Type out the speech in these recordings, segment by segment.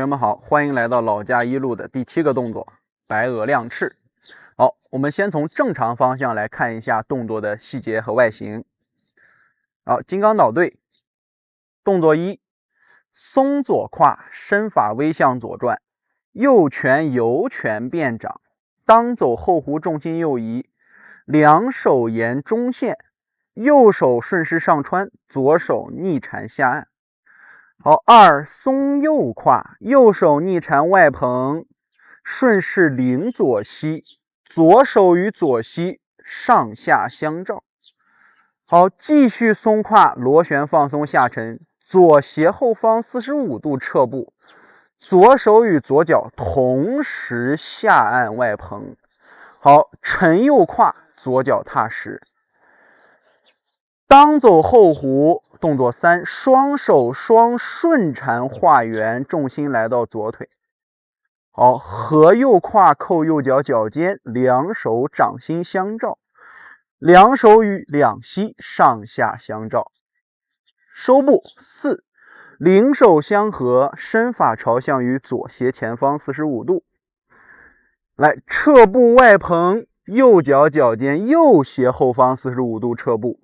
友们好，欢迎来到老家一路的第7个动作，白鹅亮翅。好，我们先从正常方向来看一下动作的细节和外形。好，金刚捣对。动作1，松左胯，身法微向左转，右拳由拳变掌，当走后弧，重心右移，两手沿中线，右手顺势上穿，左手逆缠下按。好，2，松右胯，右手逆缠外蓬，顺势领左膝，左手与左膝上下相照。好，继续松胯，螺旋放松下沉，左斜后方45度撤步，左手与左脚同时下按外蓬。好，沉右胯，左脚踏实。当走后弧。动作3，双手双顺缠画圆，重心来到左腿。好，合右胯扣右脚脚尖，两手掌心相照，两手与两膝上下相照。收步。4，领手相合，身法朝向于左斜前方45度。来，撤步外蓬，右脚脚尖右斜后方45度撤步。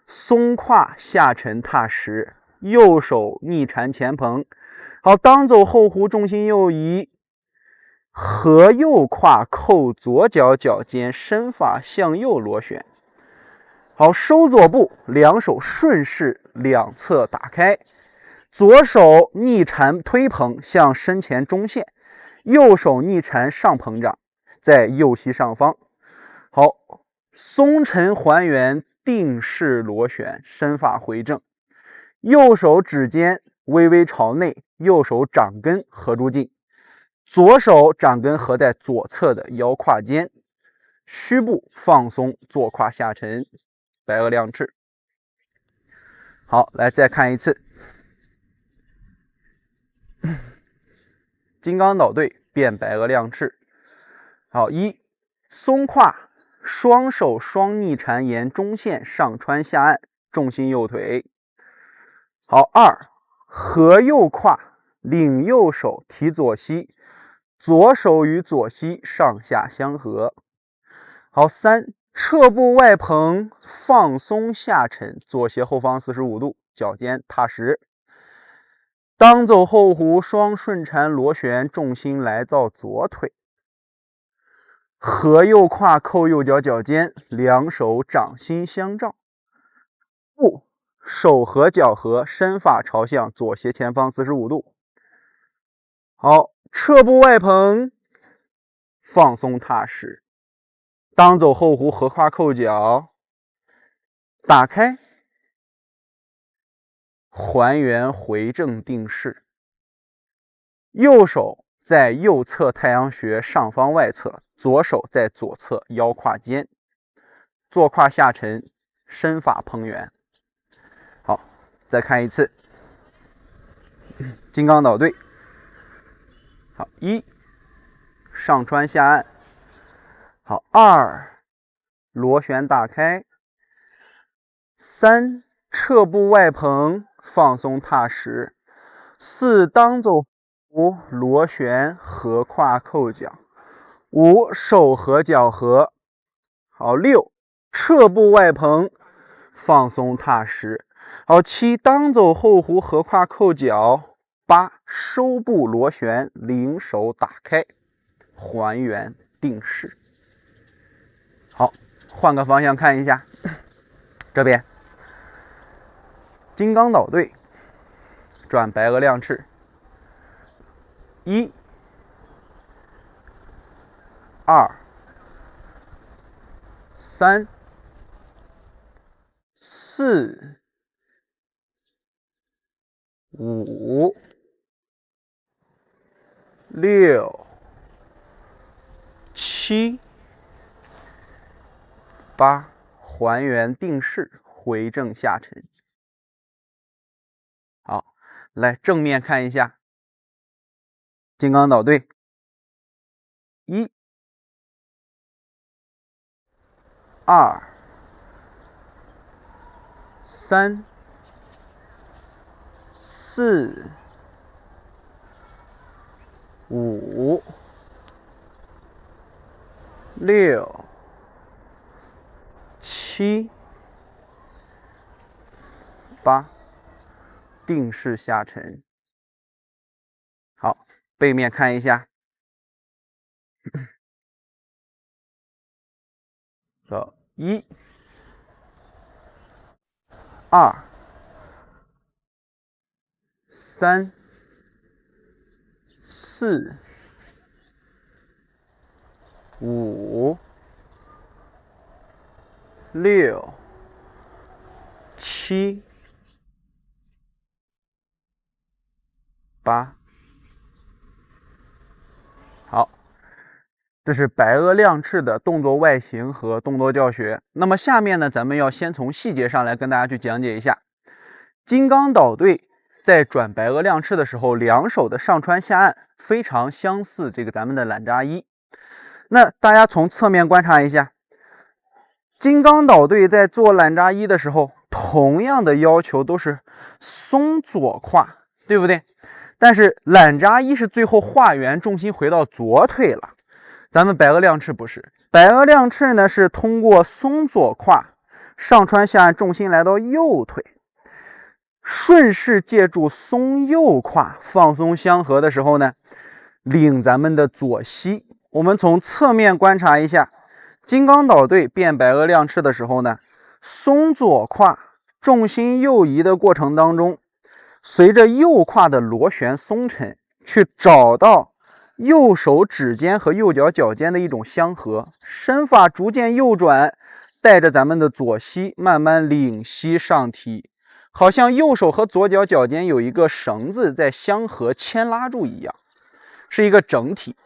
松胯下沉踏实，右手逆缠前蓬。好，当走后弧，重心右移，合右胯扣左脚脚尖，身法向右螺旋。好，收左步，两手顺势两侧打开，左手逆缠推蓬向身前中线，右手逆缠上蓬掌，在右膝上方。好，松沉还原定式螺旋，身法回正，右手指尖微微朝内，右手掌根合住劲，左手掌根合在左侧的腰胯间，虚步放松，坐胯下沉，白鹅亮翅。好，来再看一次，金刚捣对变白鹅亮翅。好，1，松胯，双手双逆缠沿中线上穿下按，重心右腿。好，2，合右胯，领右手提左膝，左手与左膝上下相合。好，3，撤步外蓬，放松下沉，左斜后方45度，脚尖踏实。当走后弧，双顺缠螺旋，重心来到左腿。合右胯扣右脚脚尖，两手掌心相照。步，手合脚合，身法朝向左斜前方45度。好，撤步外蓬，放松踏实。当走后弧，合胯扣脚，打开，还原回正定式。右手在右侧太阳穴上方外侧，左手在左侧腰胯间，坐胯下沉，身法蓬圆。好，再看一次，金刚捣对。好，1，上穿下按。好，2，螺旋打开。3，撤步外蓬，放松踏实。4，当走5，螺旋合胯扣脚。5，手合脚合。好，6，撤步外蓬，放松踏实。好，7，当走后弧，合胯扣脚。8，收步螺旋，领手打开，还原定式。好，换个方向看一下，这边金刚捣对转白鹅亮翅。1、2、3、4、5、6、7、8，还原定式，回正下沉。好，来正面看一下，金刚捣对。1、2、3、4、5、6、7、8，定式下沉。好，背面看一下。好，1、2、3、4、5、6、7、8。好，这是白鹅亮翅的动作外形和动作教学。那么下面呢，咱们要先从细节上来跟大家去讲解一下。金刚岛队在转白鹅亮翅的时候，两手的上穿下按非常相似这个咱们的懒扎一。那大家从侧面观察一下，金刚岛队在做懒扎一的时候，同样的要求都是松左胯，对不对？但是懒扎一是最后画圆，重心回到左腿了。咱们白鹅亮翅不是，白鹅亮翅呢是通过松左胯，上穿下按，重心来到右腿，顺势借助松右胯放松相合的时候呢，领咱们的左膝。我们从侧面观察一下，金刚岛队变白鹅亮翅的时候呢，松左胯，重心右移的过程当中，随着右胯的螺旋松沉，去找到右手指尖和右脚脚尖的一种相合，身法逐渐右转，带着咱们的左膝慢慢领膝上提，好像右手和左脚脚尖有一个绳子在相合牵拉住一样，是一个整体。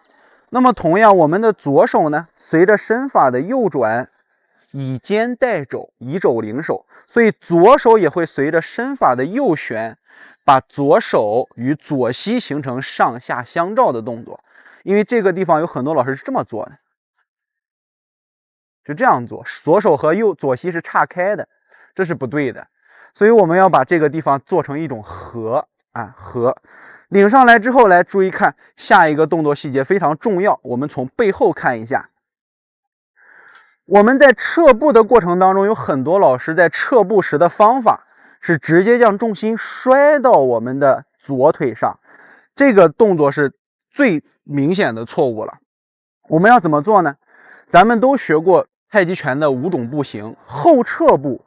那么同样，我们的左手呢，随着身法的右转，以肩带肘，以肘领手，所以左手也会随着身法的右旋，把左手与左膝形成上下相照的动作。因为这个地方有很多老师是这么做的，就这样做，左手和左膝是岔开的，这是不对的。所以我们要把这个地方做成一种合啊，合。领上来之后，来注意看下一个动作细节非常重要，我们从背后看一下。我们在撤步的过程当中，有很多老师在撤步时的方法是直接将重心摔到我们的左腿上，这个动作是最明显的错误了。我们要怎么做呢？咱们都学过太极拳的5种步型，后撤步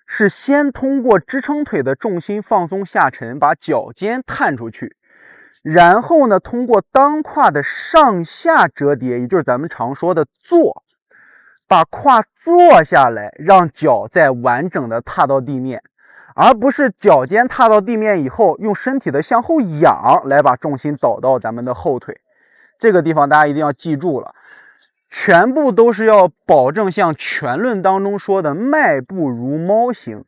是先通过支撑腿的重心放松下沉，把脚尖探出去，然后呢，通过裆胯的上下折叠，也就是咱们常说的坐，把胯坐下来，让脚再完整的踏到地面，而不是脚尖踏到地面以后，用身体的向后仰来把重心导到咱们的后腿。这个地方大家一定要记住了，全部都是要保证像拳论当中说的迈步如猫形，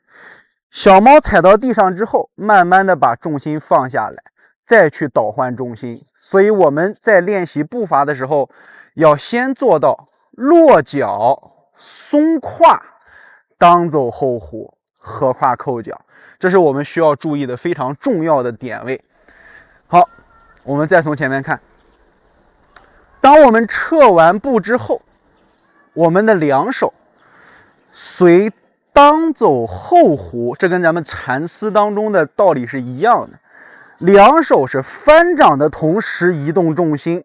小猫踩到地上之后，慢慢的把重心放下来，再去倒换重心。所以我们在练习步伐的时候，要先做到落脚、松胯、当走后弧、合胯扣脚，这是我们需要注意的非常重要的点位。好，我们再从前面看，当我们撤完步之后，我们的两手随当走后弧，这跟咱们缠丝当中的道理是一样的。两手是翻掌的同时移动重心，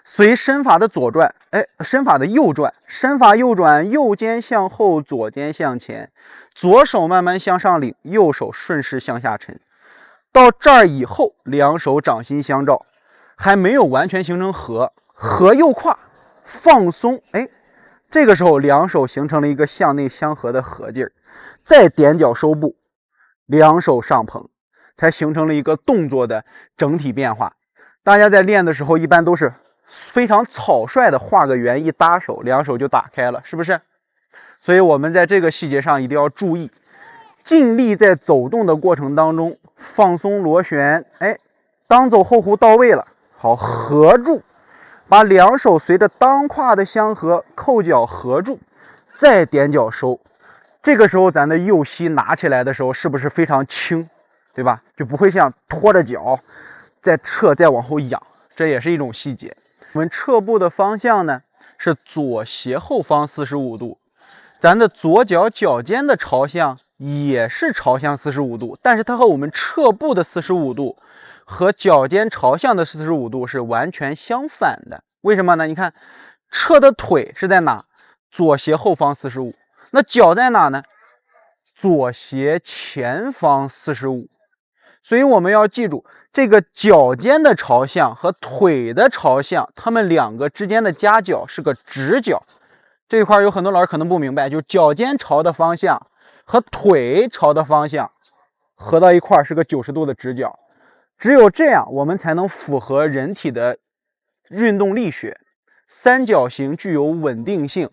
随身法的左转，身法的右转，身法右转，右肩向后，左肩向前，左手慢慢向上领，右手顺势向下沉。到这儿以后，两手掌心相照，还没有完全形成合，合右胯放松，这个时候两手形成了一个向内相合的合劲儿，再点脚收步，两手上捧，才形成了一个动作的整体变化。大家在练的时候一般都是非常草率的画个圆，一搭手，两手就打开了，是不是？所以我们在这个细节上一定要注意，尽力在走动的过程当中放松螺旋，当走后弧到位了，好，合住，把两手随着裆胯的相合，扣脚合住，再点脚收。这个时候咱的右膝拿起来的时候是不是非常轻，对吧？就不会像拖着脚再撤再往后仰，这也是一种细节。我们撤步的方向呢是左斜后方45度，咱的左脚脚尖的朝向也是朝向45度，但是它和我们撤步的45度和脚尖朝向的45度是完全相反的。为什么呢？你看撤的腿是在哪？左斜后方45，那脚在哪呢？左斜前方45。所以我们要记住，这个脚尖的朝向和腿的朝向，它们两个之间的夹角是个直角。这一块有很多老师可能不明白，就是脚尖朝的方向和腿朝的方向合到一块是个90度的直角。只有这样，我们才能符合人体的运动力学，三角形具有稳定性。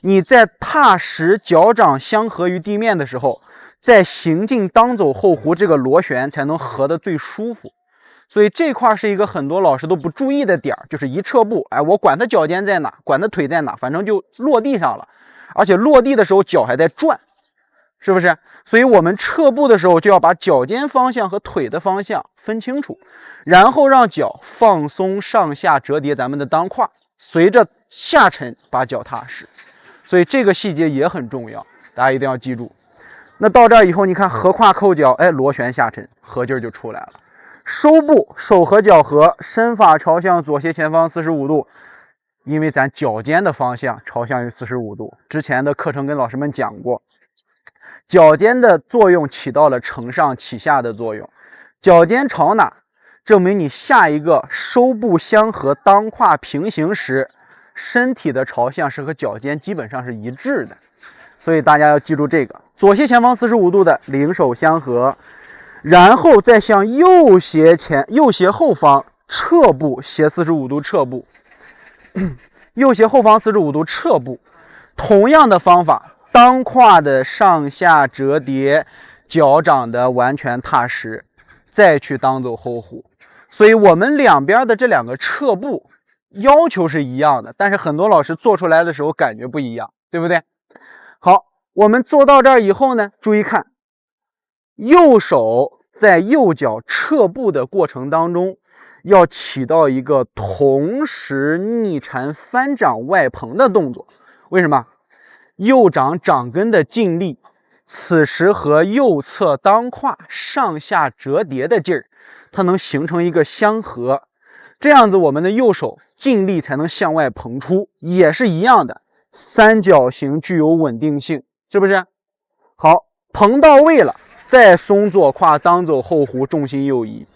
你在踏实脚掌相合于地面的时候，在行进当走后弧这个螺旋才能合得最舒服。所以这块是一个很多老师都不注意的点，就是一撤步，我管他脚尖在哪，管他腿在哪，反正就落地上了，而且落地的时候脚还在转，是不是？所以我们撤步的时候就要把脚尖方向和腿的方向分清楚，然后让脚放松上下折叠咱们的裆胯，随着下沉把脚踏实。所以这个细节也很重要，大家一定要记住。那到这儿以后，你看合胯扣脚，螺旋下沉，合劲儿就出来了。收步，手和脚合，身法朝向左斜前方45度，因为咱脚尖的方向朝向于45度。之前的课程跟老师们讲过，脚尖的作用起到了承上启下的作用。脚尖朝哪，证明你下一个收步相合，裆胯平行时，身体的朝向是和脚尖基本上是一致的。所以大家要记住这个，左斜前方45度的领手相合，然后再向右斜后方撤步，斜45度撤步，右斜后方45度撤步。同样的方法，裆胯的上下折叠，脚掌的完全踏实，再去当走后弧。所以我们两边的这两个撤步要求是一样的，但是很多老师做出来的时候感觉不一样，对不对？好，我们做到这儿以后呢，注意看，右手在右脚撤步的过程当中，要起到一个同时逆缠翻掌外蓬的动作。为什么？右掌掌根的劲力，此时和右侧裆胯上下折叠的劲儿，它能形成一个相合，这样子我们的右手劲力才能向外膨出，也是一样的。三角形具有稳定性，是不是？好，膨到位了，再松左胯，当走后弧，重心右移，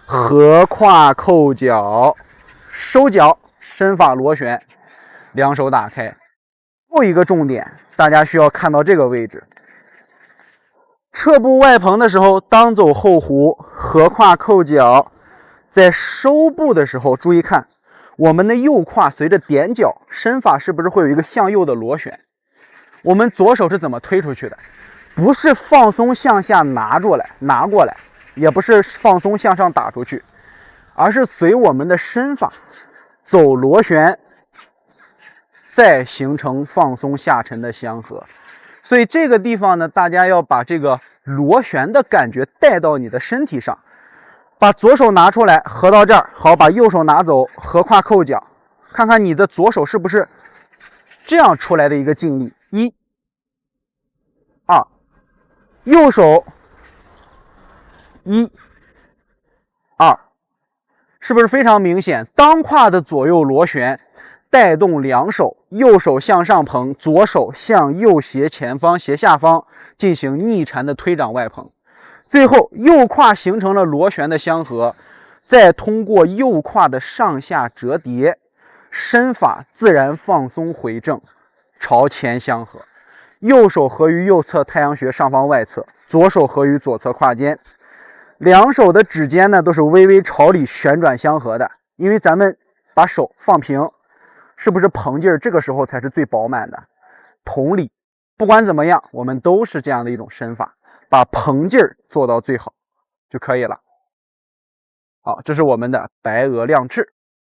合胯扣脚，收脚，身法螺旋，两手打开。后一个重点，大家需要看到这个位置，撤步外蓬的时候，当走后弧，合胯扣脚，在收步的时候，注意看。我们的右胯随着踮脚，身法是不是会有一个向右的螺旋？我们左手是怎么推出去的？不是放松向下拿过来，也不是放松向上打出去，而是随我们的身法走螺旋，再形成放松下沉的相合。所以这个地方呢，大家要把这个螺旋的感觉带到你的身体上。把左手拿出来，合到这儿，好，把右手拿走，合胯扣脚，看看你的左手是不是这样出来的一个劲力。1、2，右手1、2，是不是非常明显？裆胯的左右螺旋带动两手，右手向上蓬，左手向右斜前方、斜下方进行逆缠的推掌外蓬。最后右胯形成了螺旋的相合，再通过右胯的上下折叠，身法自然放松回正，朝前相合。右手合于右侧太阳穴上方外侧，左手合于左侧胯间，两手的指尖呢都是微微朝里旋转相合的，因为咱们把手放平，是不是膨劲儿这个时候才是最饱满的？同理，不管怎么样，我们都是这样的一种身法，把膨劲儿做到最好就可以了。好，这是我们的白鹅亮翅。